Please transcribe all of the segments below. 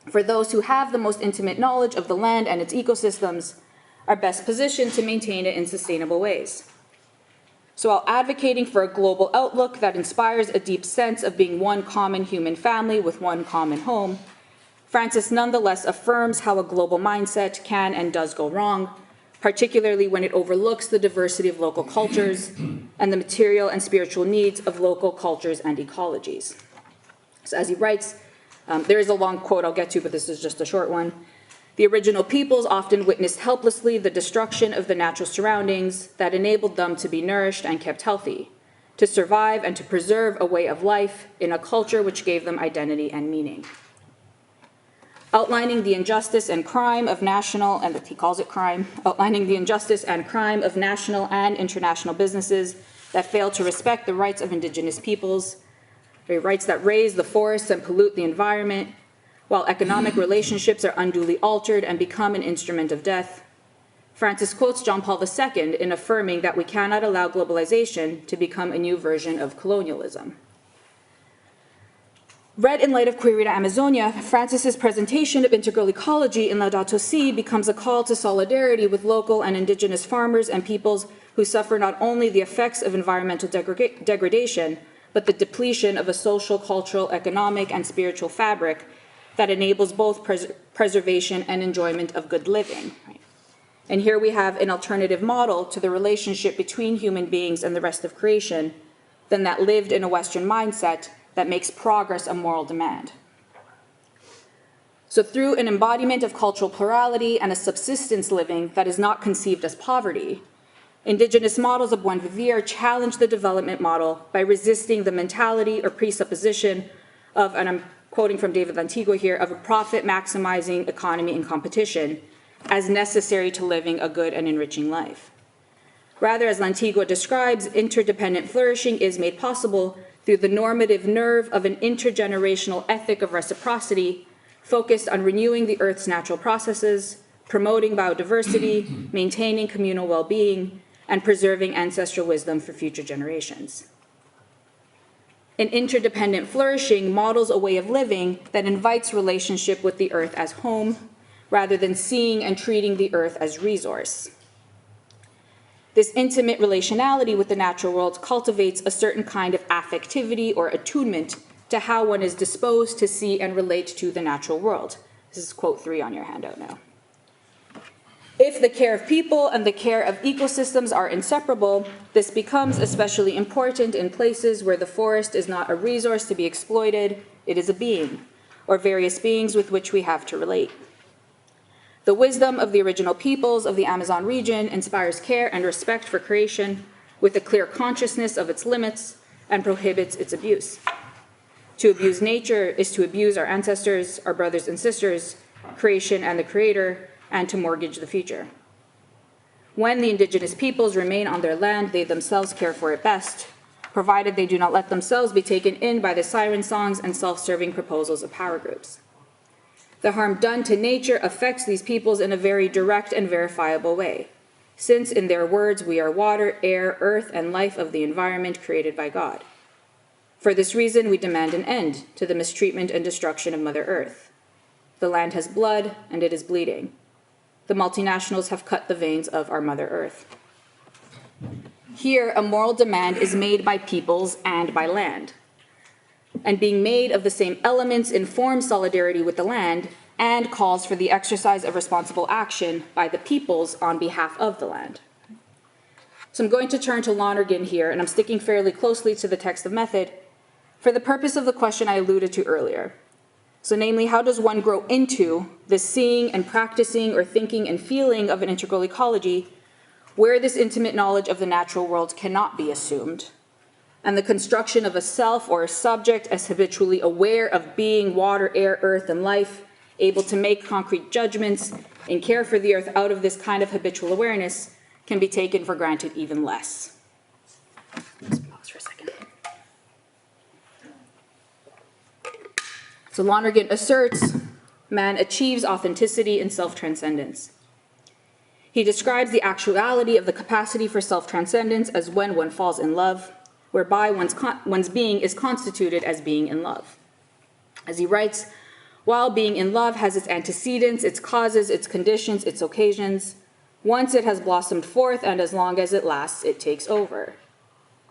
For those who have the most intimate knowledge of the land and its ecosystems are best positioned to maintain it in sustainable ways. So while advocating for a global outlook that inspires a deep sense of being one common human family with one common home, Francis nonetheless affirms how a global mindset can and does go wrong, particularly when it overlooks the diversity of local cultures and the material and spiritual needs of local cultures and ecologies. So as he writes, there is a long quote I'll get to, but this is just a short one. The original peoples often witnessed helplessly the destruction of the natural surroundings that enabled them to be nourished and kept healthy, to survive and to preserve a way of life in a culture which gave them identity and meaning. Outlining the injustice and crime of national, and he calls it crime, outlining the injustice and crime of national and international businesses that fail to respect the rights of indigenous peoples, the rights that raise the forests and pollute the environment, while economic relationships are unduly altered and become an instrument of death. Francis quotes John Paul II in affirming that we cannot allow globalization to become a new version of colonialism. Read in light of Querida Amazonia, Francis's presentation of integral ecology in Laudato Si becomes a call to solidarity with local and indigenous farmers and peoples who suffer not only the effects of environmental degradation, but the depletion of a social, cultural, economic, and spiritual fabric that enables both preservation and enjoyment of good living. Right? And here we have an alternative model to the relationship between human beings and the rest of creation than that lived in a Western mindset that makes progress a moral demand. So through an embodiment of cultural plurality and a subsistence living that is not conceived as poverty, indigenous models of buen vivir challenge the development model by resisting the mentality or presupposition of, and I'm quoting from David Lantigua here, of a profit-maximizing economy in competition as necessary to living a good and enriching life. Rather, as Lantigua describes, interdependent flourishing is made possible through the normative nerve of an intergenerational ethic of reciprocity focused on renewing the Earth's natural processes, promoting biodiversity, maintaining communal well-being, and preserving ancestral wisdom for future generations. An interdependent flourishing models a way of living that invites relationship with the Earth as home, rather than seeing and treating the Earth as resource. This intimate relationality with the natural world cultivates a certain kind of affectivity or attunement to how one is disposed to see and relate to the natural world. This is quote 3 on your handout now. If the care of people and the care of ecosystems are inseparable, this becomes especially important in places where the forest is not a resource to be exploited, it is a being, or various beings with which we have to relate. The wisdom of the original peoples of the Amazon region inspires care and respect for creation with a clear consciousness of its limits and prohibits its abuse. To abuse nature is to abuse our ancestors, our brothers and sisters, creation and the creator, and to mortgage the future. When the indigenous peoples remain on their land, they themselves care for it best, provided they do not let themselves be taken in by the siren songs and self-serving proposals of power groups. The harm done to nature affects these peoples in a very direct and verifiable way, since in their words, we are water, air, earth, and life of the environment created by God. For this reason, we demand an end to the mistreatment and destruction of Mother Earth. The land has blood, and it is bleeding. The multinationals have cut the veins of our Mother Earth. Here, a moral demand is made by peoples and by land, and being made of the same elements informs solidarity with the land and calls for the exercise of responsible action by the peoples on behalf of the land. So I'm going to turn to Lonergan here, and I'm sticking fairly closely to the text of method for the purpose of the question I alluded to earlier. So namely, how does one grow into the seeing and practicing or thinking and feeling of an integral ecology where this intimate knowledge of the natural world cannot be assumed, and the construction of a self or a subject as habitually aware of being water, air, earth, and life, able to make concrete judgments and care for the earth out of this kind of habitual awareness can be taken for granted even less. Let's pause for a second. So Lonergan asserts man achieves authenticity and self-transcendence. He describes the actuality of the capacity for self-transcendence as when one falls in love, whereby one's being is constituted as being in love. As he writes, while being in love has its antecedents, its causes, its conditions, its occasions, once it has blossomed forth, and as long as it lasts, it takes over.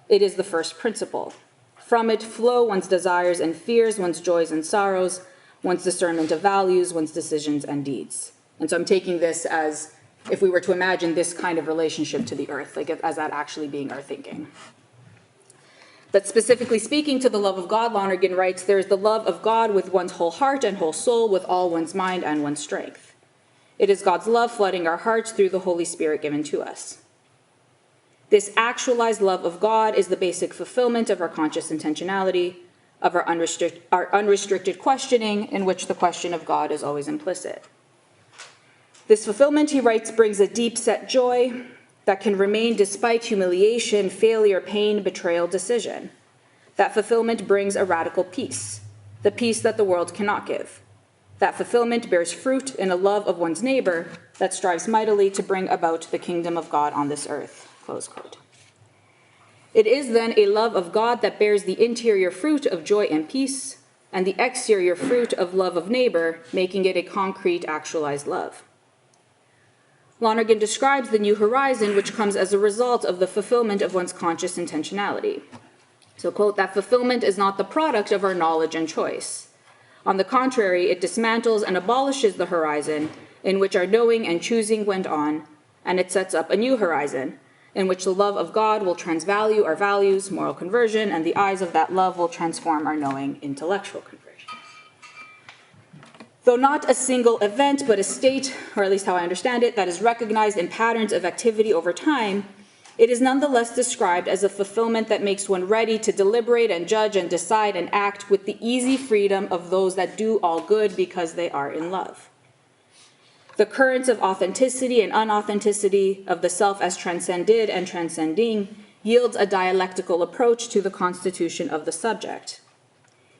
It is the first principle. From it flow one's desires and fears, one's joys and sorrows, one's discernment of values, one's decisions and deeds. And so I'm taking this as if we were to imagine this kind of relationship to the earth, like as that actually being our thinking. But specifically speaking to the love of God, Lonergan writes, there is the love of God with one's whole heart and whole soul, with all one's mind and one's strength. It is God's love flooding our hearts through the Holy Spirit given to us. This actualized love of God is the basic fulfillment of our conscious intentionality, of our unrestricted questioning, in which the question of God is always implicit. This fulfillment, he writes, brings a deep-set joy that can remain despite humiliation, failure, pain, betrayal, decision. That fulfillment brings a radical peace, the peace that the world cannot give. That fulfillment bears fruit in a love of one's neighbor that strives mightily to bring about the kingdom of God on this earth. Close quote. It is then a love of God that bears the interior fruit of joy and peace, and the exterior fruit of love of neighbor, making it a concrete, actualized love. Lonergan describes the new horizon, which comes as a result of the fulfillment of one's conscious intentionality. So, quote, that fulfillment is not the product of our knowledge and choice. On the contrary, it dismantles and abolishes the horizon in which our knowing and choosing went on, and it sets up a new horizon, in which the love of God will transvalue our values, moral conversion, and the eyes of that love will transform our knowing, intellectual conversion. Though not a single event, but a state, or at least how I understand it, that is recognized in patterns of activity over time, it is nonetheless described as a fulfillment that makes one ready to deliberate and judge and decide and act with the easy freedom of those that do all good because they are in love. The currents of authenticity and unauthenticity, of the self as transcended and transcending, yields a dialectical approach to the constitution of the subject.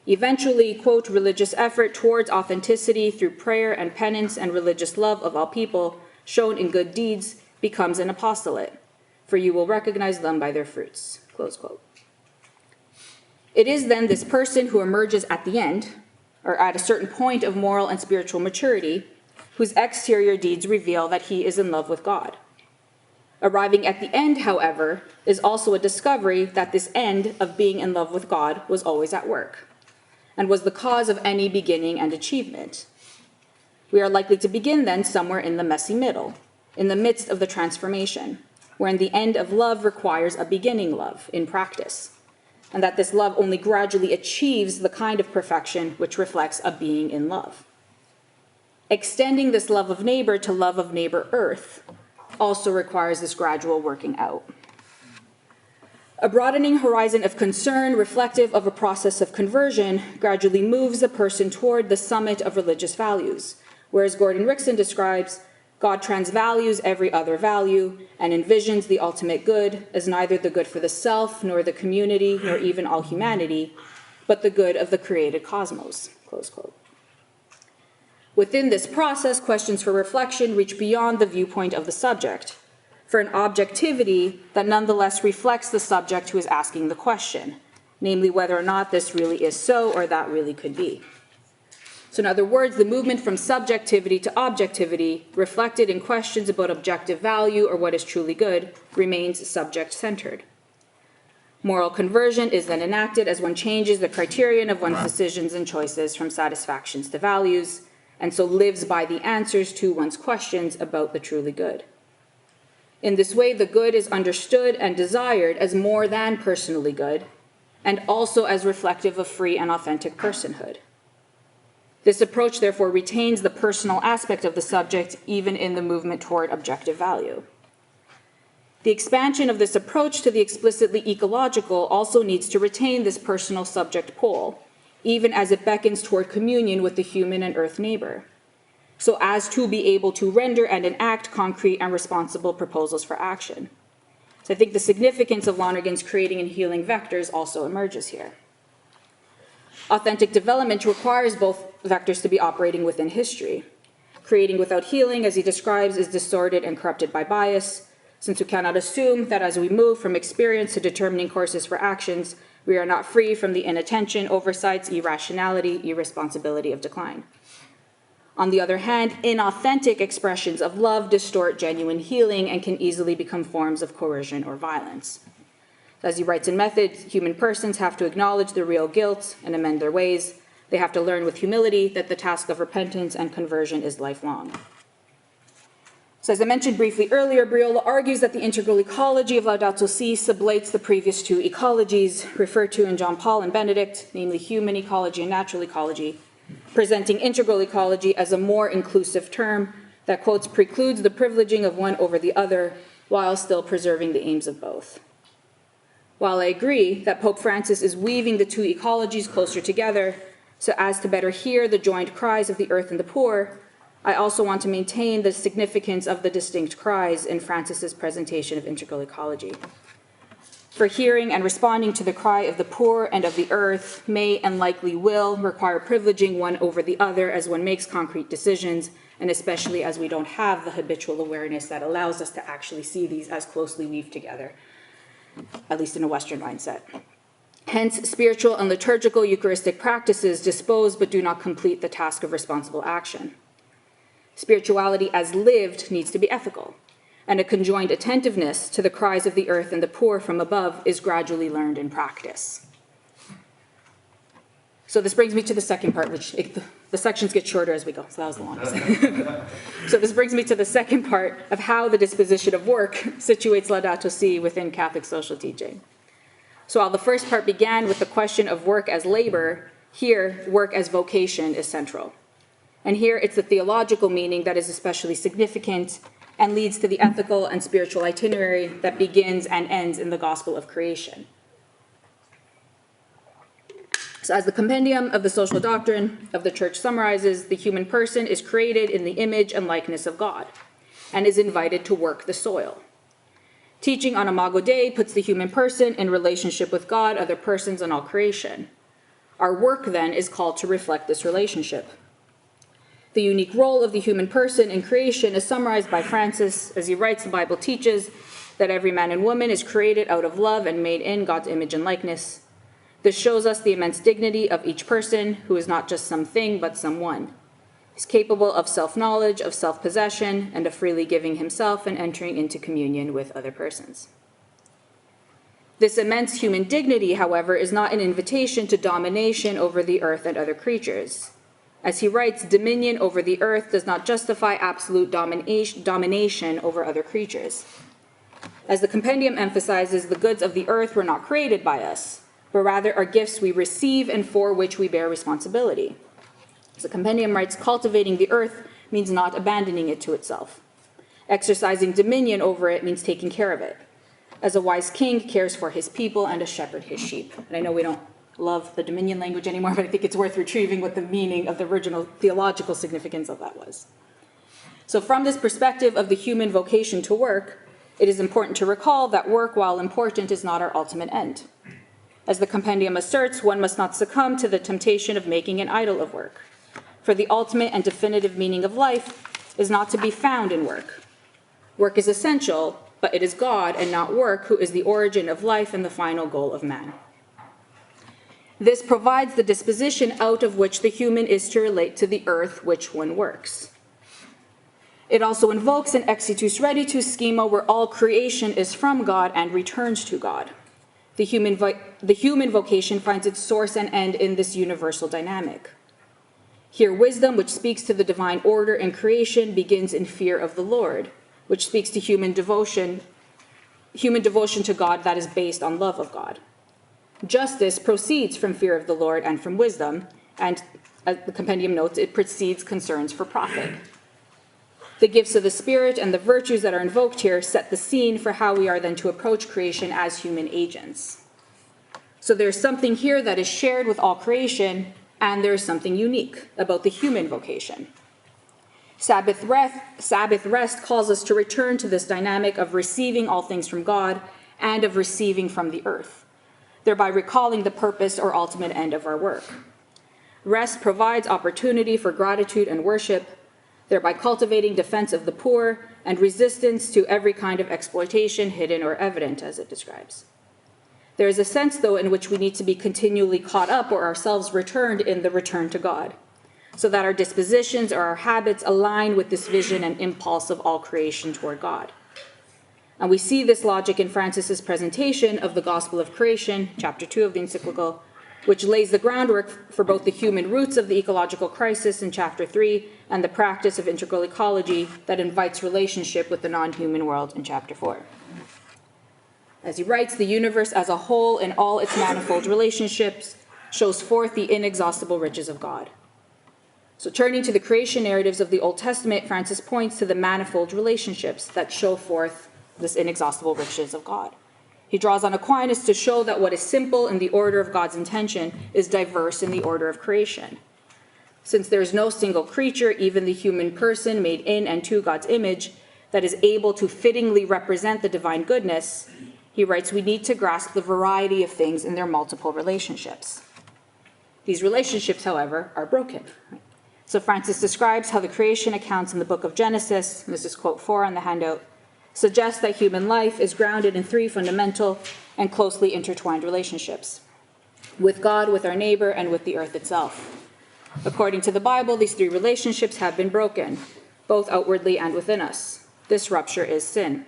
Eventually, quote, religious effort towards authenticity through prayer and penance and religious love of all people, shown in good deeds, becomes an apostolate, for you will recognize them by their fruits, close quote. It is then this person who emerges at the end, or at a certain point of moral and spiritual maturity, whose exterior deeds reveal that he is in love with God. Arriving at the end, however, is also a discovery that this end of being in love with God was always at work, and was the cause of any beginning and achievement. We are likely to begin then somewhere in the messy middle, in the midst of the transformation, wherein the end of love requires a beginning love in practice, and that this love only gradually achieves the kind of perfection which reflects a being in love. Extending this love of neighbor to love of neighbor earth also requires this gradual working out. A broadening horizon of concern, reflective of a process of conversion, gradually moves a person toward the summit of religious values, whereas Gordon Rickson describes, God transvalues every other value and envisions the ultimate good as neither the good for the self, nor the community, nor even all humanity, but the good of the created cosmos, close quote. Within this process, questions for reflection reach beyond the viewpoint of the subject, for an objectivity that nonetheless reflects the subject who is asking the question, namely whether or not this really is so or that really could be. So in other words, the movement from subjectivity to objectivity, reflected in questions about objective value or what is truly good, remains subject-centered. Moral conversion is then enacted as one changes the criterion of one's decisions and choices from satisfactions to values, and so lives by the answers to one's questions about the truly good. In this way, the good is understood and desired as more than personally good, and also as reflective of free and authentic personhood. This approach, therefore, retains the personal aspect of the subject, even in the movement toward objective value. The expansion of this approach to the explicitly ecological also needs to retain this personal subject pole, even as it beckons toward communion with the human and earth neighbor, so as to be able to render and enact concrete and responsible proposals for action. So I think the significance of Lonergan's creating and healing vectors also emerges here. Authentic development requires both vectors to be operating within history. Creating without healing, as he describes, is distorted and corrupted by bias, since we cannot assume that as we move from experience to determining courses for actions, we are not free from the inattention, oversights, irrationality, irresponsibility of decline. On the other hand, inauthentic expressions of love distort genuine healing and can easily become forms of coercion or violence. As he writes in Methods, human persons have to acknowledge their real guilt and amend their ways. They have to learn with humility that the task of repentance and conversion is lifelong. So as I mentioned briefly earlier, Briola argues that the integral ecology of Laudato Si sublates the previous two ecologies referred to in John Paul and Benedict, namely human ecology and natural ecology, presenting integral ecology as a more inclusive term that, quotes, precludes the privileging of one over the other while still preserving the aims of both. While I agree that Pope Francis is weaving the two ecologies closer together so as to better hear the joined cries of the earth and the poor, I also want to maintain the significance of the distinct cries in Francis's presentation of integral ecology. For hearing and responding to the cry of the poor and of the earth may and likely will require privileging one over the other as one makes concrete decisions, and especially as we don't have the habitual awareness that allows us to actually see these as closely weaved together, at least in a Western mindset. Hence, spiritual and liturgical Eucharistic practices dispose but do not complete the task of responsible action. Spirituality as lived needs to be ethical, and a conjoined attentiveness to the cries of the earth and the poor from above is gradually learned in practice. So this brings me to the second part, which the sections get shorter as we go, so that was the longest. So this brings me to the second part of how the disposition of work situates Laudato Si within Catholic social teaching. So while the first part began with the question of work as labor, here, work as vocation is central. And here it's the theological meaning that is especially significant and leads to the ethical and spiritual itinerary that begins and ends in the gospel of creation. So as the compendium of the social doctrine of the Church summarizes, the human person is created in the image and likeness of God and is invited to work the soil. Teaching on Imago Dei puts the human person in relationship with God, other persons, and all creation. Our work, then, is called to reflect this relationship. The unique role of the human person in creation is summarized by Francis as he writes, the Bible teaches that every man and woman is created out of love and made in God's image and likeness. This shows us the immense dignity of each person who is not just something but someone. He's capable of self-knowledge, of self-possession, and of freely giving himself and entering into communion with other persons. This immense human dignity, however, is not an invitation to domination over the earth and other creatures. As he writes, dominion over the earth does not justify absolute domination over other creatures. As the compendium emphasizes, the goods of the earth were not created by us, but rather are gifts we receive and for which we bear responsibility. As the compendium writes, cultivating the earth means not abandoning it to itself. Exercising dominion over it means taking care of it, as a wise king cares for his people and a shepherd his sheep. And I know we don't love the dominion language anymore, but I think it's worth retrieving what the meaning of the original theological significance of that was. So from this perspective of the human vocation to work, it is important to recall that work, while important, is not our ultimate end. As the compendium asserts, one must not succumb to the temptation of making an idol of work. For the ultimate and definitive meaning of life is not to be found in work. Work is essential, but it is God and not work who is the origin of life and the final goal of man. This provides the disposition out of which the human is to relate to the earth which one works. It also invokes an exitus reditus schema where all creation is from God and returns to God. The human vocation finds its source and end in this universal dynamic. Here, wisdom, which speaks to the divine order in creation, begins in fear of the Lord, which speaks to human devotion to God that is based on love of God. Justice proceeds from fear of the Lord and from wisdom, and as the compendium notes, it precedes concerns for profit. The gifts of the Spirit and the virtues that are invoked here set the scene for how we are then to approach creation as human agents. So there's something here that is shared with all creation, and there's something unique about the human vocation. Sabbath rest calls us to return to this dynamic of receiving all things from God and of receiving from the earth, thereby recalling the purpose or ultimate end of our work. Rest provides opportunity for gratitude and worship, thereby cultivating defense of the poor and resistance to every kind of exploitation, hidden or evident, as it describes. There is a sense, though, in which we need to be continually caught up or ourselves returned in the return to God. so that our dispositions or our habits align with this vision and impulse of all creation toward God. And we see this logic in Francis's presentation of the Gospel of Creation, chapter 2 of the encyclical, which lays the groundwork for both the human roots of the ecological crisis in chapter 3 and the practice of integral ecology that invites relationship with the non-human world in chapter 4. As he writes, the universe as a whole in all its manifold relationships shows forth the inexhaustible riches of God. So turning to the creation narratives of the Old Testament, Francis points to the manifold relationships that show forth this inexhaustible riches of God. He draws on Aquinas to show that what is simple in the order of God's intention is diverse in the order of creation. Since there is no single creature, even the human person made in and to God's image, that is able to fittingly represent the divine goodness, he writes, we need to grasp the variety of things in their multiple relationships. These relationships, however, are broken. So Francis describes how the creation accounts in the book of Genesis, and this is quote 4 on the handout, suggests that human life is grounded in 3 fundamental and closely intertwined relationships: with God, with our neighbor, and with the earth itself. According to the Bible, these 3 relationships have been broken, both outwardly and within us. This rupture is sin.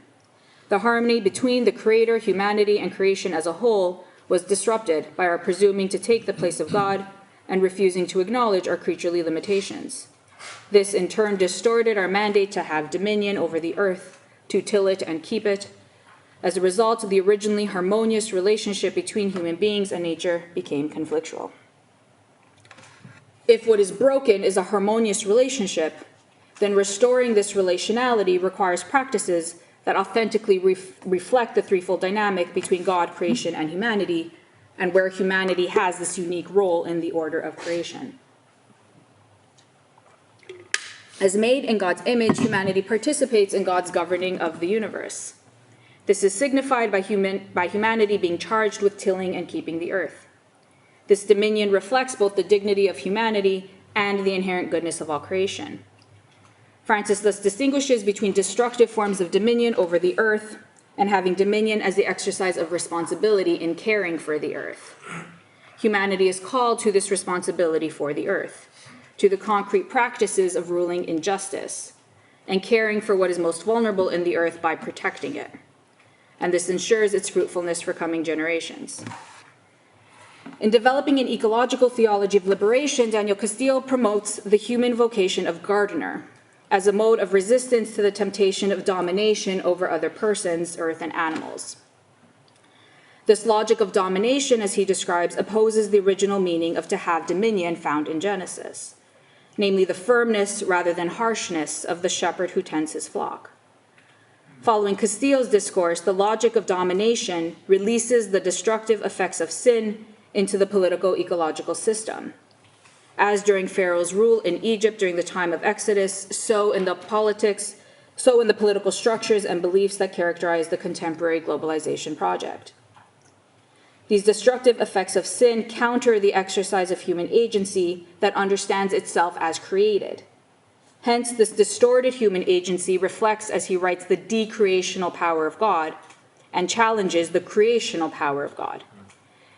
The harmony between the Creator, humanity, and creation as a whole was disrupted by our presuming to take the place of God and refusing to acknowledge our creaturely limitations. This, in turn, distorted our mandate to have dominion over the earth, to till it and keep it. As a result, the originally harmonious relationship between human beings and nature became conflictual. If what is broken is a harmonious relationship, then restoring this relationality requires practices that authentically reflect the threefold dynamic between God, creation, and humanity, and where humanity has this unique role in the order of creation. As made in God's image, humanity participates in God's governing of the universe. This is signified by humanity being charged with tilling and keeping the earth. This dominion reflects both the dignity of humanity and the inherent goodness of all creation. Francis thus distinguishes between destructive forms of dominion over the earth and having dominion as the exercise of responsibility in caring for the earth. Humanity is called to this responsibility for the earth, to the concrete practices of ruling in justice, and caring for what is most vulnerable in the earth by protecting it. And this ensures its fruitfulness for coming generations. In developing an ecological theology of liberation, Daniel Castillo promotes the human vocation of gardener as a mode of resistance to the temptation of domination over other persons, earth, and animals. This logic of domination, as he describes, opposes the original meaning of to have dominion found in Genesis, namely the firmness rather than harshness of the shepherd who tends his flock. Following Castillo's discourse, the logic of domination releases the destructive effects of sin into the political ecological system. As during Pharaoh's rule in Egypt during the time of Exodus, so in the political structures and beliefs that characterize the contemporary globalization project. These destructive effects of sin counter the exercise of human agency that understands itself as created. Hence, this distorted human agency reflects, as he writes, the decreational power of God and challenges the creational power of God,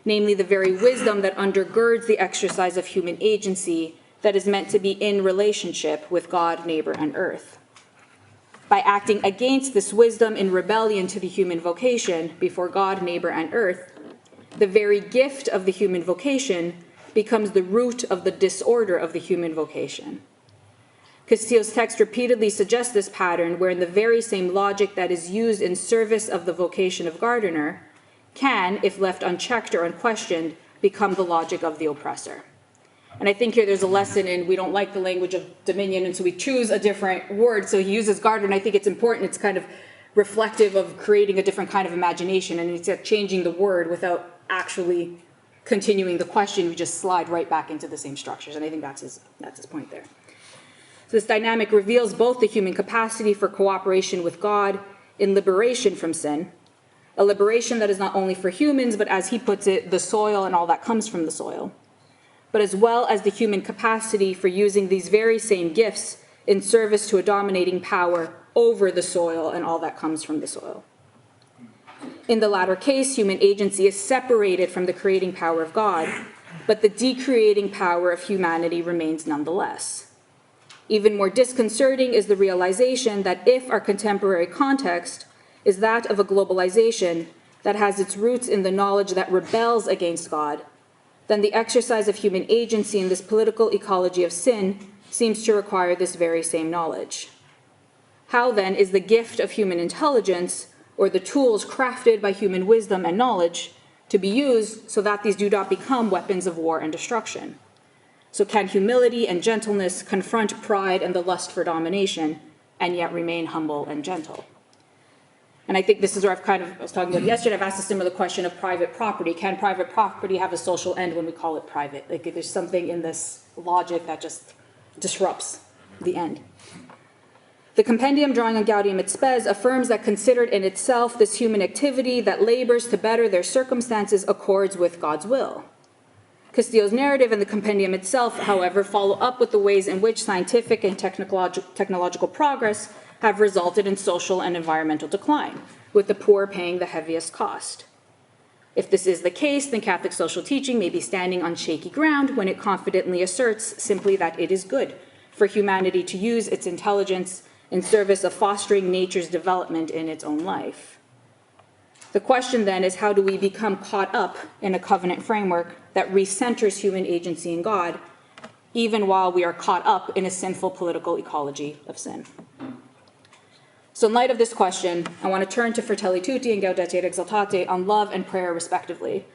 namely the very wisdom that undergirds the exercise of human agency that is meant to be in relationship with God, neighbor, and earth. By acting against this wisdom in rebellion to the human vocation before God, neighbor, and earth, the very gift of the human vocation becomes the root of the disorder of the human vocation. Castillo's text repeatedly suggests this pattern wherein the very same logic that is used in service of the vocation of gardener can, if left unchecked or unquestioned, become the logic of the oppressor. And I think here there's a lesson in we don't like the language of dominion, and so we choose a different word. So he uses gardener, and I think it's important. It's kind of reflective of creating a different kind of imagination, and it's changing the word without actually continuing the question. We just slide right back into the same structures, and I think that's his point there. So this dynamic reveals both the human capacity for cooperation with God in liberation from sin, a liberation that is not only for humans, but as he puts it, the soil and all that comes from the soil, but as well as the human capacity for using these very same gifts in service to a dominating power over the soil and all that comes from the soil. In the latter case, human agency is separated from the creating power of God, but the decreating power of humanity remains nonetheless. Even more disconcerting is the realization that if our contemporary context is that of a globalization that has its roots in the knowledge that rebels against God, then the exercise of human agency in this political ecology of sin seems to require this very same knowledge. How then is the gift of human intelligence, or the tools crafted by human wisdom and knowledge, to be used so that these do not become weapons of war and destruction? So can humility and gentleness confront pride and the lust for domination, and yet remain humble and gentle? And I think this is where I was talking about yesterday, I've asked a similar question of private property. Can private property have a social end when we call it private? Like, there's something in this logic that just disrupts the end. The compendium drawing on Gaudium et Spes affirms that considered in itself, this human activity that labors to better their circumstances accords with God's will. Castillo's narrative and the compendium itself, however, follow up with the ways in which scientific and technological progress have resulted in social and environmental decline, with the poor paying the heaviest cost. If this is the case, then Catholic social teaching may be standing on shaky ground when it confidently asserts simply that it is good for humanity to use its intelligence in service of fostering nature's development in its own life. The question then is, how do we become caught up in a covenant framework that recenters human agency in God, even while we are caught up in a sinful political ecology of sin? So in light of this question, I want to turn to Fratelli Tutti and Gaudete et Exultate on love and prayer respectively.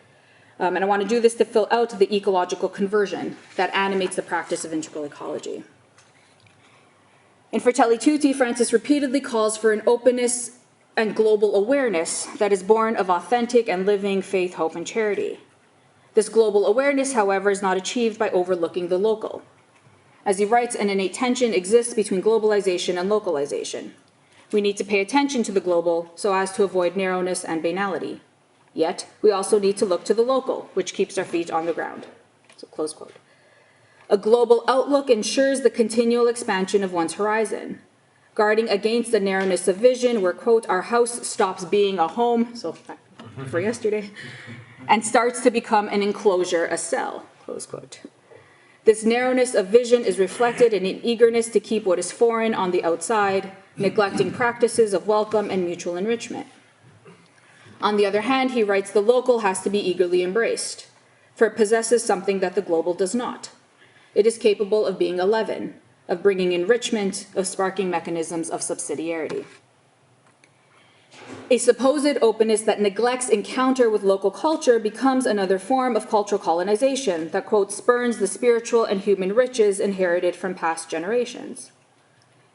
And I want to do this to fill out the ecological conversion that animates the practice of integral ecology. In Fratelli Tutti, Francis repeatedly calls for an openness and global awareness that is born of authentic and living faith, hope, and charity. This global awareness, however, is not achieved by overlooking the local. As he writes, an innate tension exists between globalization and localization. We need to pay attention to the global so as to avoid narrowness and banality. Yet, we also need to look to the local, which keeps our feet on the ground. So, close quote. A global outlook ensures the continual expansion of one's horizon, guarding against the narrowness of vision where, quote, our house stops being a home, so for yesterday, and starts to become an enclosure, a cell, close quote. This narrowness of vision is reflected in an eagerness to keep what is foreign on the outside, neglecting practices of welcome and mutual enrichment. On the other hand, he writes, the local has to be eagerly embraced, for it possesses something that the global does not. It is capable of being a leaven, of bringing enrichment, of sparking mechanisms of subsidiarity. A supposed openness that neglects encounter with local culture becomes another form of cultural colonization that, quote, spurns the spiritual and human riches inherited from past generations.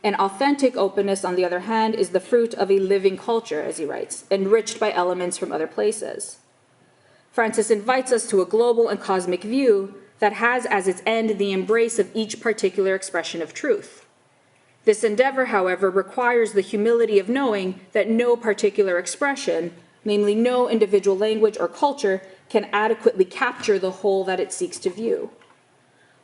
An authentic openness, on the other hand, is the fruit of a living culture, as he writes, enriched by elements from other places. Francis invites us to a global and cosmic view that has as its end the embrace of each particular expression of truth. This endeavor, however, requires the humility of knowing that no particular expression, namely no individual language or culture, can adequately capture the whole that it seeks to view.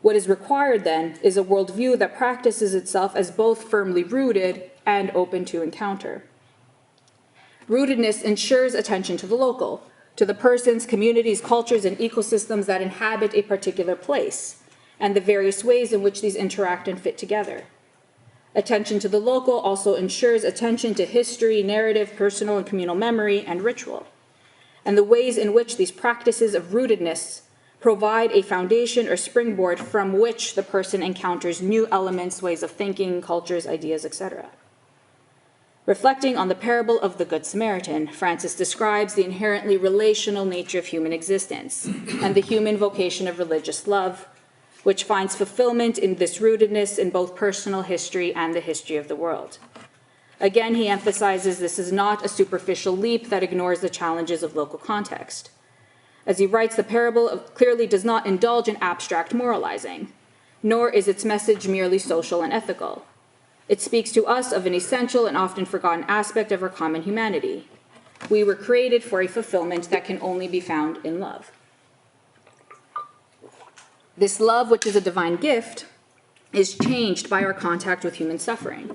What is required, then, is a worldview that practices itself as both firmly rooted and open to encounter. Rootedness ensures attention to the local, to the persons, communities, cultures, and ecosystems that inhabit a particular place, and the various ways in which these interact and fit together. Attention to the local also ensures attention to history, narrative, personal and communal memory, and ritual, and the ways in which these practices of rootedness provide a foundation or springboard from which the person encounters new elements, ways of thinking, cultures, ideas, etc. Reflecting on the parable of the Good Samaritan, Francis describes the inherently relational nature of human existence and the human vocation of religious love, which finds fulfillment in this rootedness in both personal history and the history of the world. Again, he emphasizes this is not a superficial leap that ignores the challenges of local context. As he writes, the parable clearly does not indulge in abstract moralizing, nor is its message merely social and ethical. It speaks to us of an essential and often forgotten aspect of our common humanity. We were created for a fulfillment that can only be found in love. This love, which is a divine gift, is changed by our contact with human suffering.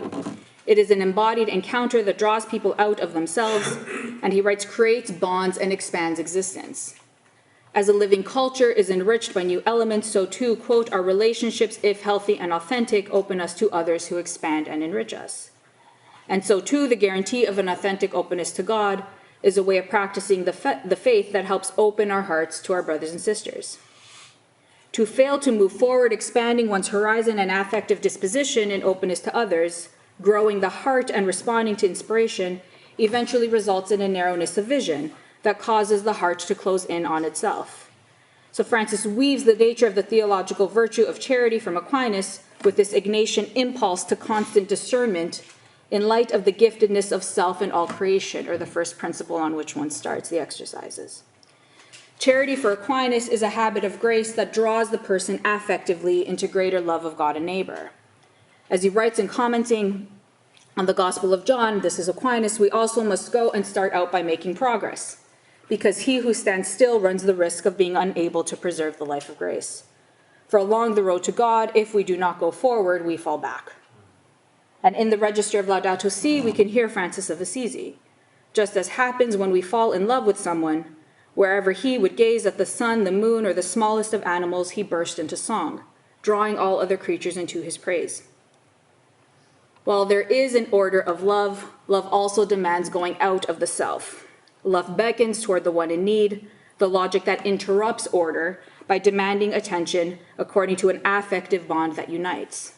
It is an embodied encounter that draws people out of themselves, and he writes, creates bonds and expands existence. As a living culture is enriched by new elements, so too, quote, our relationships, if healthy and authentic, open us to others who expand and enrich us. And so too, the guarantee of an authentic openness to God is a way of practicing the faith that helps open our hearts to our brothers and sisters. To fail to move forward, expanding one's horizon and affective disposition in openness to others, growing the heart and responding to inspiration, eventually results in a narrowness of vision that causes the heart to close in on itself. So Francis weaves the nature of the theological virtue of charity from Aquinas with this Ignatian impulse to constant discernment in light of the giftedness of self in all creation, or the first principle on which one starts the exercises. Charity for Aquinas is a habit of grace that draws the person affectively into greater love of God and neighbor. As he writes in commenting on the Gospel of John, this is Aquinas, we also must go and start out by making progress, because he who stands still runs the risk of being unable to preserve the life of grace. For along the road to God, if we do not go forward, we fall back. And in the Register of Laudato Si, we can hear Francis of Assisi. Just as happens when we fall in love with someone, wherever he would gaze at the sun, the moon, or the smallest of animals, he burst into song, drawing all other creatures into his praise. While there is an order of love, love also demands going out of the self. Love beckons toward the one in need, the logic that interrupts order by demanding attention according to an affective bond that unites.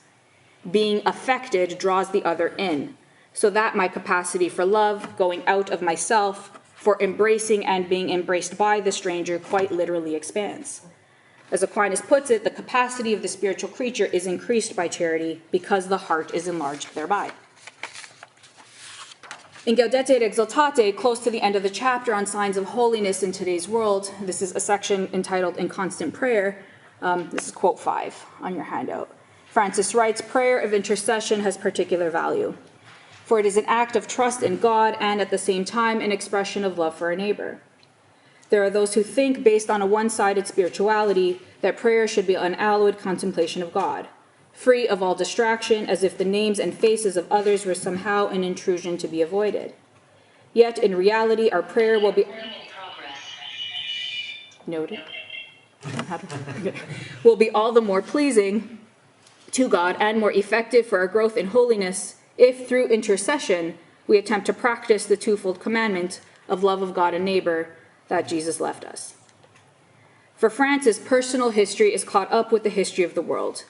Being affected draws the other in, so that my capacity for love, going out of myself, for embracing and being embraced by the stranger quite literally expands. As Aquinas puts it, the capacity of the spiritual creature is increased by charity because the heart is enlarged thereby. In Gaudete et Exultate, close to the end of the chapter on signs of holiness in today's world, this is a section entitled In Constant Prayer. This is quote 5 on your handout. Francis writes, prayer of intercession has particular value, for it is an act of trust in God and at the same time an expression of love for our neighbor. There are those who think, based on a one-sided spirituality, that prayer should be unalloyed contemplation of God, free of all distraction, as if the names and faces of others were somehow an intrusion to be avoided. Yet, in reality, our prayer will be... Noted. Will be all the more pleasing to God and more effective for our growth in holiness if, through intercession, we attempt to practice the twofold commandment of love of God and neighbor that Jesus left us. For Francis, personal history is caught up with the history of the world,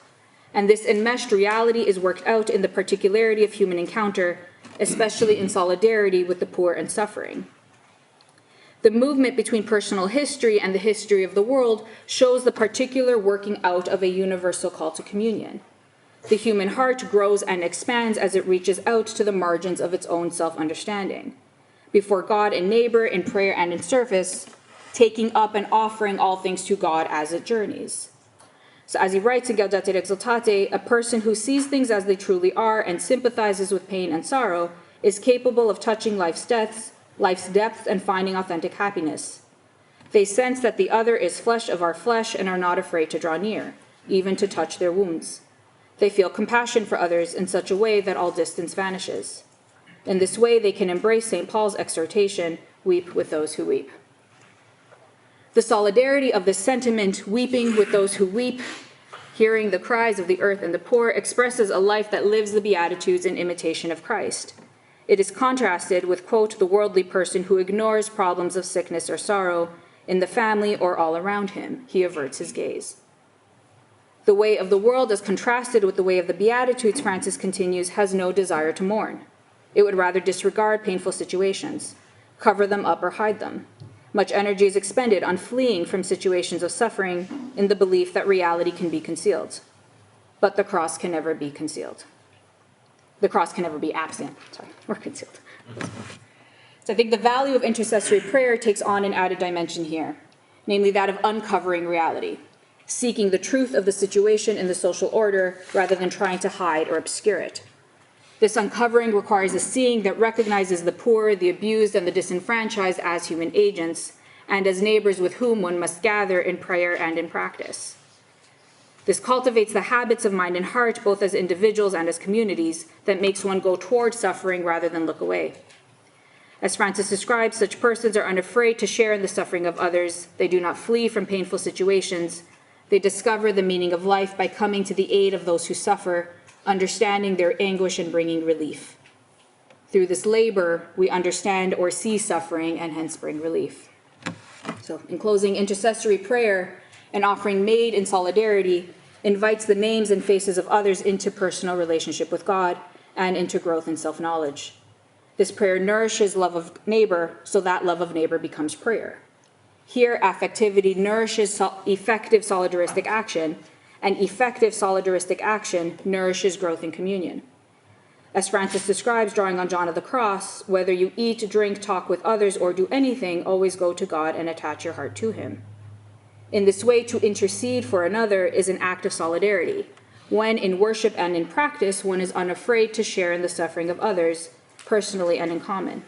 and this enmeshed reality is worked out in the particularity of human encounter, especially in solidarity with the poor and suffering. The movement between personal history and the history of the world shows the particular working out of a universal call to communion. The human heart grows and expands as it reaches out to the margins of its own self-understanding, before God and neighbor in prayer and in service, taking up and offering all things to God as it journeys. So as he writes in Gaudete et Exultate, a person who sees things as they truly are and sympathizes with pain and sorrow is capable of touching life's depth and finding authentic happiness. They sense that the other is flesh of our flesh and are not afraid to draw near, even to touch their wounds. They feel compassion for others in such a way that all distance vanishes. In this way, they can embrace St. Paul's exhortation, weep with those who weep. The solidarity of this sentiment, weeping with those who weep, hearing the cries of the earth and the poor, expresses a life that lives the Beatitudes in imitation of Christ. It is contrasted with, quote, the worldly person who ignores problems of sickness or sorrow in the family or all around him. He averts his gaze. The way of the world, as contrasted with the way of the Beatitudes, Francis continues, has no desire to mourn. It would rather disregard painful situations, cover them up or hide them. Much energy is expended on fleeing from situations of suffering in the belief that reality can be concealed. But the cross can never be concealed. The cross can never be absent, or concealed. So I think the value of intercessory prayer takes on an added dimension here, namely that of uncovering reality, seeking the truth of the situation in the social order rather than trying to hide or obscure it. This uncovering requires a seeing that recognizes the poor, the abused, and the disenfranchised as human agents, and as neighbors with whom one must gather in prayer and in practice. This cultivates the habits of mind and heart, both as individuals and as communities, that makes one go toward suffering rather than look away. As Francis describes, such persons are unafraid to share in the suffering of others. They do not flee from painful situations. They discover the meaning of life by coming to the aid of those who suffer, understanding their anguish and bringing relief. Through this labor, we understand or see suffering and hence bring relief. So, in closing, intercessory prayer, an offering made in solidarity, invites the names and faces of others into personal relationship with God and into growth in self-knowledge. This prayer nourishes love of neighbor, so that love of neighbor becomes prayer. Here, affectivity nourishes effective solidaristic action, and effective solidaristic action nourishes growth in communion. As Francis describes, drawing on John of the Cross, whether you eat, drink, talk with others, or do anything, always go to God and attach your heart to him. In this way, to intercede for another is an act of solidarity, when in worship and in practice, one is unafraid to share in the suffering of others, personally and in common.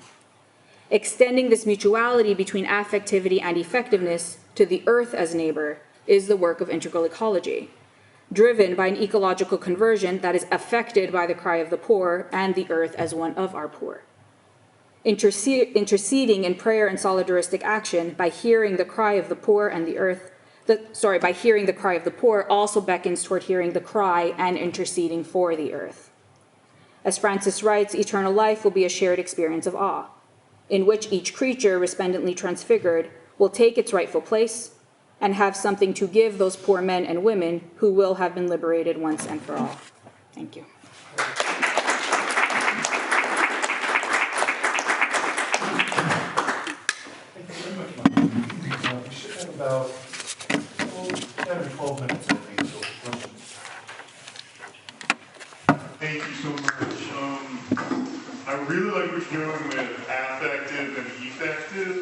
Extending this mutuality between affectivity and effectiveness to the earth as neighbor is the work of integral ecology, driven by an ecological conversion that is affected by the cry of the poor and the earth as one of our poor. Interceding in prayer and solidaristic action by hearing the cry of the poor and the earth, by hearing the cry of the poor also beckons toward hearing the cry and interceding for the earth. As Francis writes, eternal life will be a shared experience of awe, in which each creature, resplendently transfigured, will take its rightful place and have something to give those poor men and women who will have been liberated once and for all. Thank you. Thank you very much, Mike. We should have about 10 or 12 minutes, I think, so questions. Thank you so much. I really like what you're doing with affective and effective.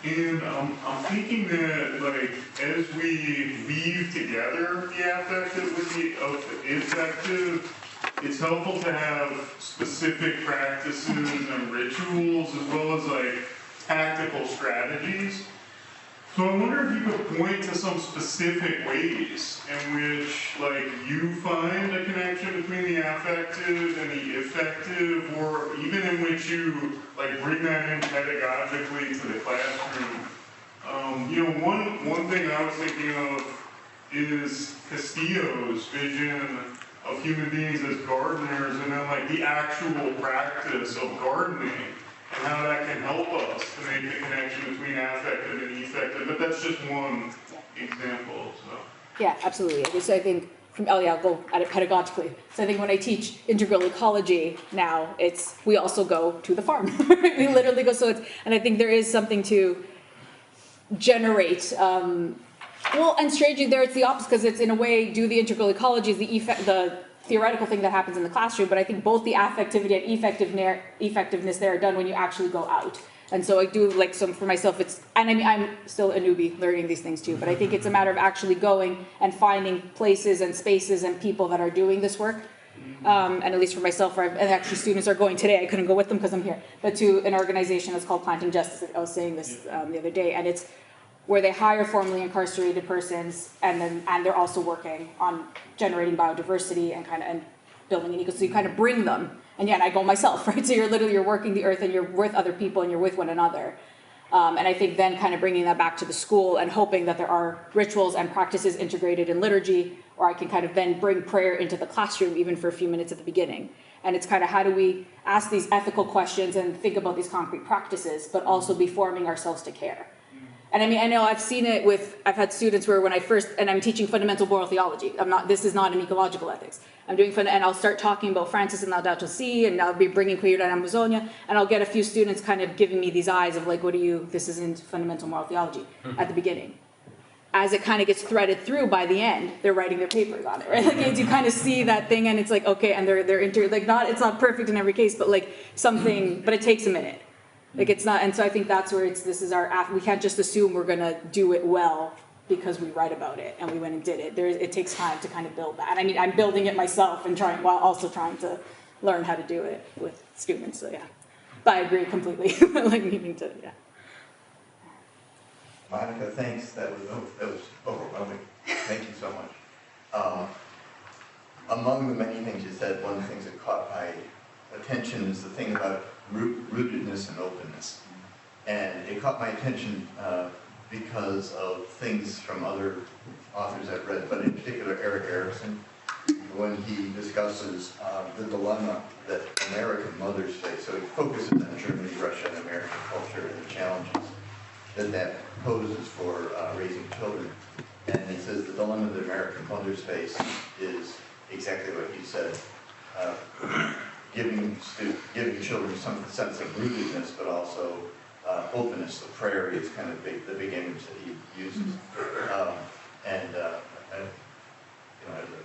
And I'm thinking that, like, as we weave together the affective with the effective, it's helpful to have specific practices and rituals as well as, like, tactical strategies. So I wonder if you could point to some specific ways in which, like, you find a connection between the affective and the effective, or even in which you, like, bring that in pedagogically to the classroom. One thing I was thinking of is Castillo's vision of human beings as gardeners, and then, like, the actual practice of gardening, and how that can help us to make the connection between affective and effective. But that's just one example. So. Yeah, absolutely. So I think I'll go at it pedagogically. So I think when I teach integral ecology now, we also go to the farm. We literally go. And I think there is something to generate. And strangely, there it's the opposite, because it's in a way do the integral ecology is the theoretical thing that happens in the classroom, but I think both the affectivity and effectiveness there are done when you actually go out. And so I do, like, so for myself, I'm still a newbie learning these things too, but I think it's a matter of actually going and finding places and spaces and people that are doing this work. And at least for myself, and actually students are going today, I couldn't go with them because I'm here, but to an organization that's called Planting Justice. I was saying this the other day, and it's where they hire formerly incarcerated persons, and they're also working on generating biodiversity and building an ecosystem. So you kind of bring them, and I go myself, right? So you're working the earth, and you're with other people, and you're with one another. And I think then kind of bringing that back to the school and hoping that there are rituals and practices integrated in liturgy, or I can kind of then bring prayer into the classroom even for a few minutes at the beginning. And it's kind of how do we ask these ethical questions and think about these concrete practices, but also be forming ourselves to care. And I know I've seen it I've had students where and I'm teaching fundamental moral theology. This is not an ecological ethics. I'm doing and I'll start talking about Francis and Laudato Si, and I'll be bringing Queer and Amazonia, and I'll get a few students kind of giving me these eyes of like, this isn't fundamental moral theology at the beginning. As it kind of gets threaded through by the end, they're writing their papers on it, right? Like you kind of see that thing, and it's like, okay, and it's not perfect in every case, but like something, but it takes a minute. Like it's not, and so I think that's where we can't just assume we're gonna do it well because we write about it and we went and did it. It takes time to kind of build that. And I mean, I'm building it myself and while also trying to learn how to do it with students, so yeah. But I agree completely, like needing to, yeah. Monica, thanks, that was overwhelming. Thank you so much. Among the many things you said, one of the things that caught my attention is the thing about rootedness and openness. And it caught my attention because of things from other authors I've read, but in particular Eric Erikson, when he discusses the dilemma that American mothers face. So he focuses on Germany, Russia, and American culture and the challenges that poses for raising children. And he says the dilemma that American mothers face is exactly what you said, giving children some sense of rootedness, but also openness. The prairie is kind of the big image that he uses.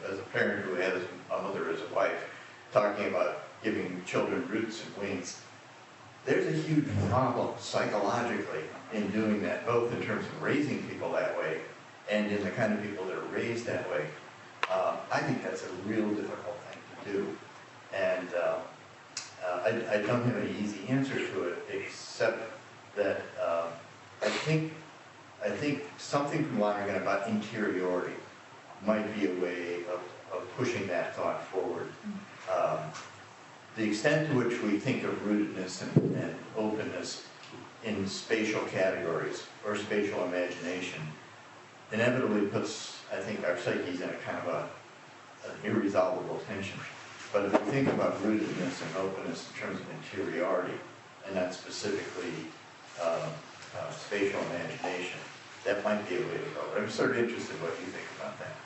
As a parent who has a mother as a wife, talking about giving children roots and wings, there's a huge problem psychologically in doing that, both in terms of raising people that way and in the kind of people that are raised that way. I think that's a real difficult thing to do. And I don't have any easy answer to it, except that I think something from Lonergan about interiority might be a way of pushing that thought forward. The extent to which we think of rootedness and openness in spatial categories or spatial imagination inevitably puts, I think, our psyches in a kind of an irresolvable tension. But if we think about rootedness and openness in terms of interiority, and not specifically spatial imagination, that might be a way to go. But I'm sort of interested in what you think about that.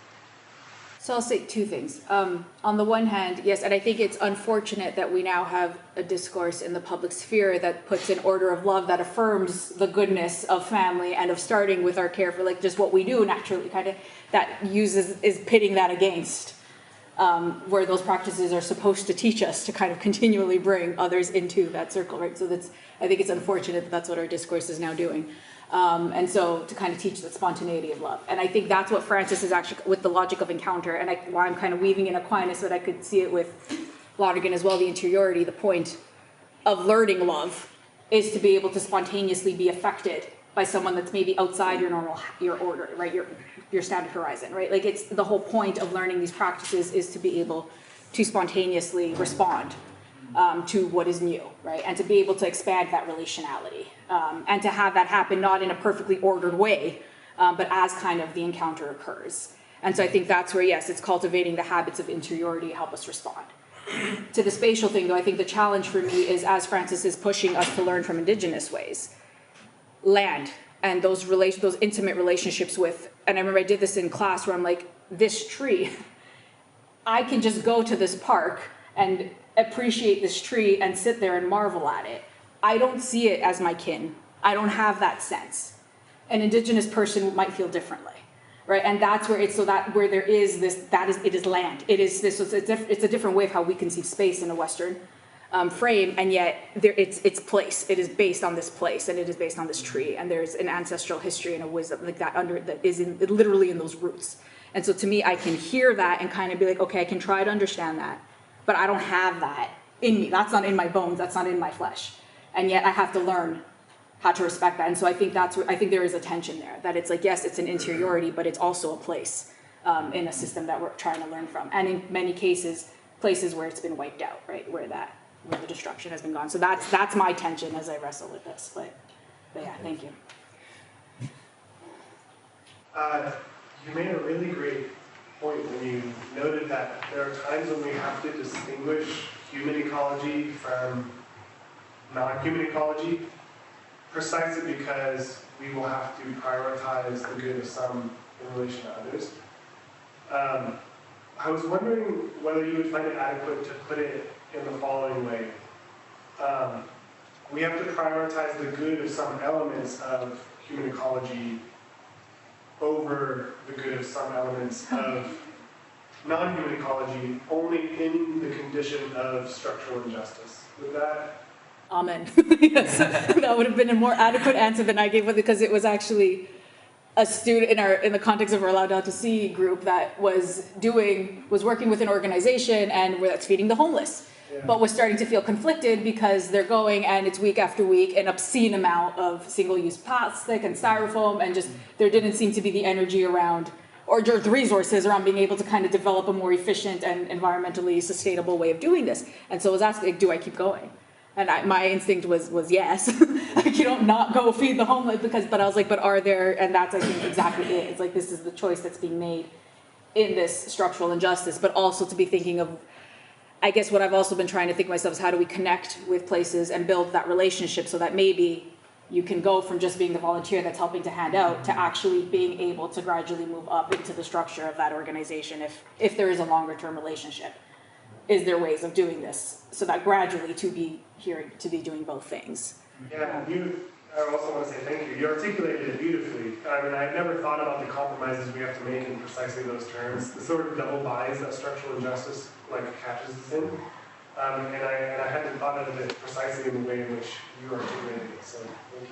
So I'll say two things. On the one hand, yes, and I think it's unfortunate that we now have a discourse in the public sphere that puts an order of love that affirms the goodness of family and of starting with our care for like just what we do naturally, kind of that is pitting that against where those practices are supposed to teach us to kind of continually bring others into that circle, right? So I think it's unfortunate that that's what our discourse is now doing. And so to kind of teach the spontaneity of love. And I think that's what Francis is actually, with the logic of encounter, and why I'm kind of weaving in Aquinas so that I could see it with Lonergan as well, the interiority, the point of learning love is to be able to spontaneously be affected by someone that's maybe outside your order, right? Your standard horizon, right? Like it's the whole point of learning these practices is to be able to spontaneously respond to what is new, right? And to be able to expand that relationality. And to have that happen not in a perfectly ordered way, but as kind of the encounter occurs. And so I think that's where, yes, it's cultivating the habits of interiority to help us respond. To the spatial thing, though, I think the challenge for me is, as Francis is pushing us to learn from indigenous ways, land and those intimate relationships with, and I remember I did this in class where I'm like, this tree, I can just go to this park and appreciate this tree and sit there and marvel at it. I don't see it as my kin. I don't have that sense. An indigenous person might feel differently, right? And that's where where there is this, it is land. It is this, it's a different way of how we conceive space in a Western frame, and yet it's place. It is based on this place, and it is based on this tree, and there's an ancestral history and a wisdom like that that is literally in those roots. And so to me, I can hear that and kind of be like, okay, I can try to understand that, but I don't have that in me. That's not in my bones. That's not in my flesh. And yet I have to learn how to respect that. And so I think there is a tension there, that it's like, yes, it's an interiority, but it's also a place in a system that we're trying to learn from. And in many cases, places where it's been wiped out, right? Where the destruction has been gone. So that's my tension as I wrestle with this. But yeah, thank you. You made a really great point when you noted that there are times when we have to distinguish human ecology from non-human ecology, precisely because we will have to prioritize the good of some in relation to others. I was wondering whether you would find it adequate to put it in the following way. We have to prioritize the good of some elements of human ecology over the good of some elements of non-human ecology, only in the condition of structural injustice. Would that? Amen. Yes, that would have been a more adequate answer than I gave, because it was actually a student in the context of our Laudato Si group that was working with an organization and that's feeding the homeless, but was starting to feel conflicted because they're going and it's week after week an obscene amount of single-use plastic and styrofoam, and just there didn't seem to be the energy around or the resources around being able to kind of develop a more efficient and environmentally sustainable way of doing this. And so I was asking, like, do I keep going? And my instinct was yes. Like, you don't not go feed the homeless but I was like, but are there, and that's I think exactly it. It's like, this is the choice that's being made in this structural injustice, but also to be thinking of, I guess what I've also been trying to think myself is how do we connect with places and build that relationship so that maybe you can go from just being the volunteer that's helping to hand out to actually being able to gradually move up into the structure of that organization if there is a longer term relationship. Is there ways of doing this so that gradually to be doing both things? Yeah, I also want to say thank you. You articulated it beautifully. I mean, I never thought about the compromises we have to make in precisely those terms, the sort of double bias that structural injustice like catches us in. And I hadn't thought of it precisely in the way in which you articulated it. So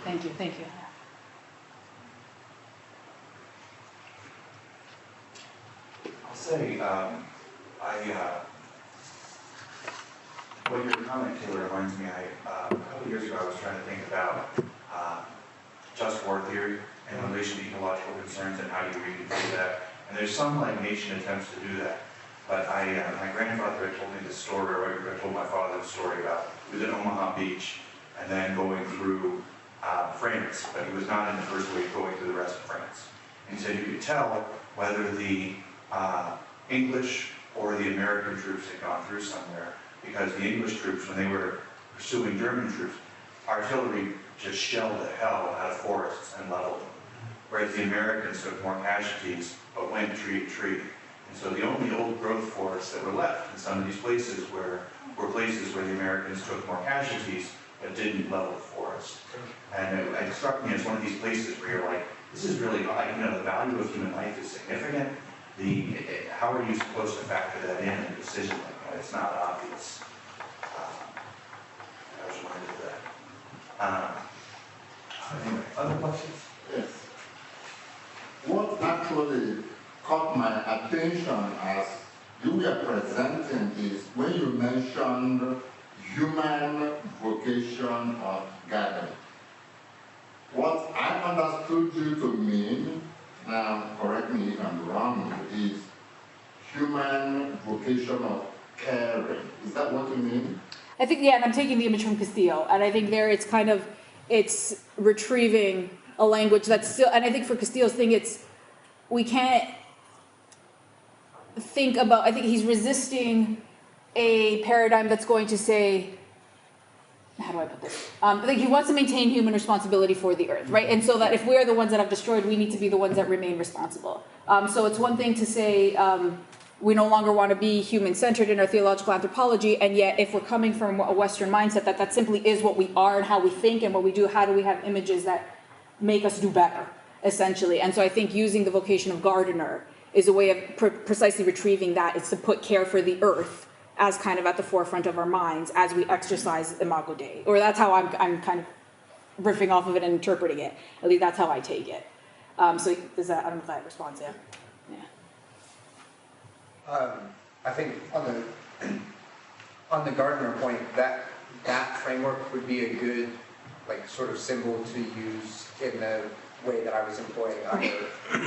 Thank you. I'll say, what your comment, Taylor, reminds me, a couple of years ago I was trying to think about just war theory in relation to ecological concerns and how do you reconfigure that. And there's some like nation attempts to do that. But my grandfather had told me this story, or I told my father the story about, he was in Omaha Beach and then going through France, but he was not in the first wave going through the rest of France. And he said you could tell whether the English or the American troops had gone through somewhere, because the English troops, when they were pursuing German troops, artillery just shelled the hell out of forests and leveled them. Whereas the Americans took more casualties, but went tree to tree. And so the only old growth forests that were left in some of these places were places where the Americans took more casualties, but didn't level the forest. And it struck me as one of these places where you're like, this is really, the value of human life is significant. How are you supposed to factor that in a decision like that? It's not obvious. I was reminded of that. Anyway, other questions? Yes. What actually caught my attention as you were presenting is when you mentioned human vocation of gathering. What I understood you to mean, now correct me if I'm wrong, is human vocation of caring. Is that what you mean? I think, yeah, and I'm taking the image from Castillo, and I think there it's retrieving a language that's still, and I think for Castillo's thing, we can't think about, I think he's resisting a paradigm that's going to say, how do I put this? I think he wants to maintain human responsibility for the earth, right? And so that if we're the ones that have destroyed, we need to be the ones that remain responsible. So it's one thing to say, we no longer want to be human-centered in our theological anthropology, and yet if we're coming from a Western mindset that simply is what we are and how we think and what we do, how do we have images that make us do better, essentially? And so I think using the vocation of gardener is a way of precisely retrieving that. It's to put care for the earth as kind of at the forefront of our minds as we exercise Imago Dei. Or that's how I'm kind of riffing off of it and interpreting it. At least that's how I take it. So does that, I don't know if that responds, yeah. I think on the gardener point, that framework would be a good sort of symbol to use in the way that I was employing other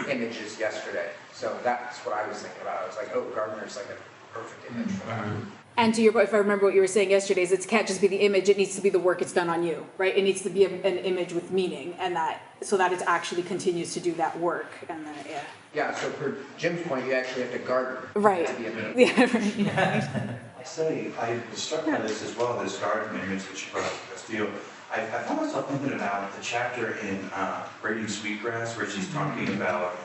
images yesterday. So that's what I was thinking about. I was like, oh, gardener's like a perfect image for that. And to your point, if I remember what you were saying yesterday, is it can't just be the image, it needs to be the work it's done on you, right? It needs to be an image with meaning, and so that it actually continues to do that work, and then, yeah. Yeah, so for Jim's point, you actually have to garden. Right. To be a minute. Yeah, right. Yeah. I say, I was struck by this as well, this garden image that you brought up, Castillo. I found myself thinking about the chapter in Braiding Sweetgrass where she's talking about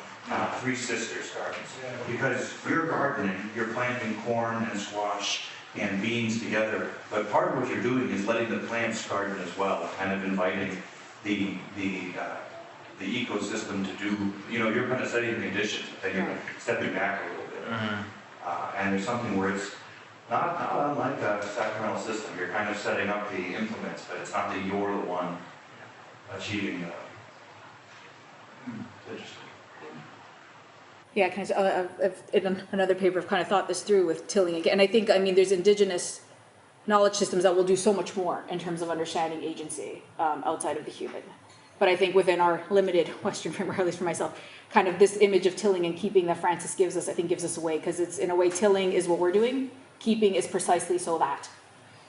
Three Sisters gardens. Because you're gardening, you're planting corn and squash and beans together, but part of what you're doing is letting the plants garden as well, kind of inviting the ecosystem to do, you're kind of setting the conditions, but then you're stepping back a little bit. And there's something where it's not unlike a sacramental system. You're kind of setting up the implements, but it's not that you're the one achieving the. Interesting. Yeah, in another paper, I've kind of thought this through with tilling again. And I think, there's indigenous knowledge systems that will do so much more in terms of understanding agency outside of the human. But I think within our limited Western framework, at least for myself, kind of this image of tilling and keeping that Francis gives us, I think gives us away, because it's, in a way, tilling is what we're doing. Keeping is precisely so that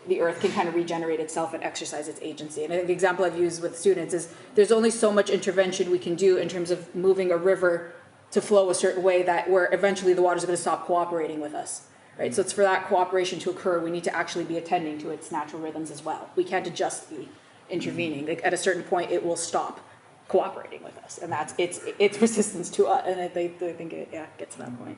the earth can kind of regenerate itself and exercise its agency. And I think the example I've used with students is there's only so much intervention we can do in terms of moving a river to flow a certain way that where eventually the water's going to stop cooperating with us, right? So it's for that cooperation to occur, we need to actually be attending to its natural rhythms as well. We can't just be intervening. Like, at a certain point, it will stop cooperating with us, and that's its resistance to us. And I think it gets to that point.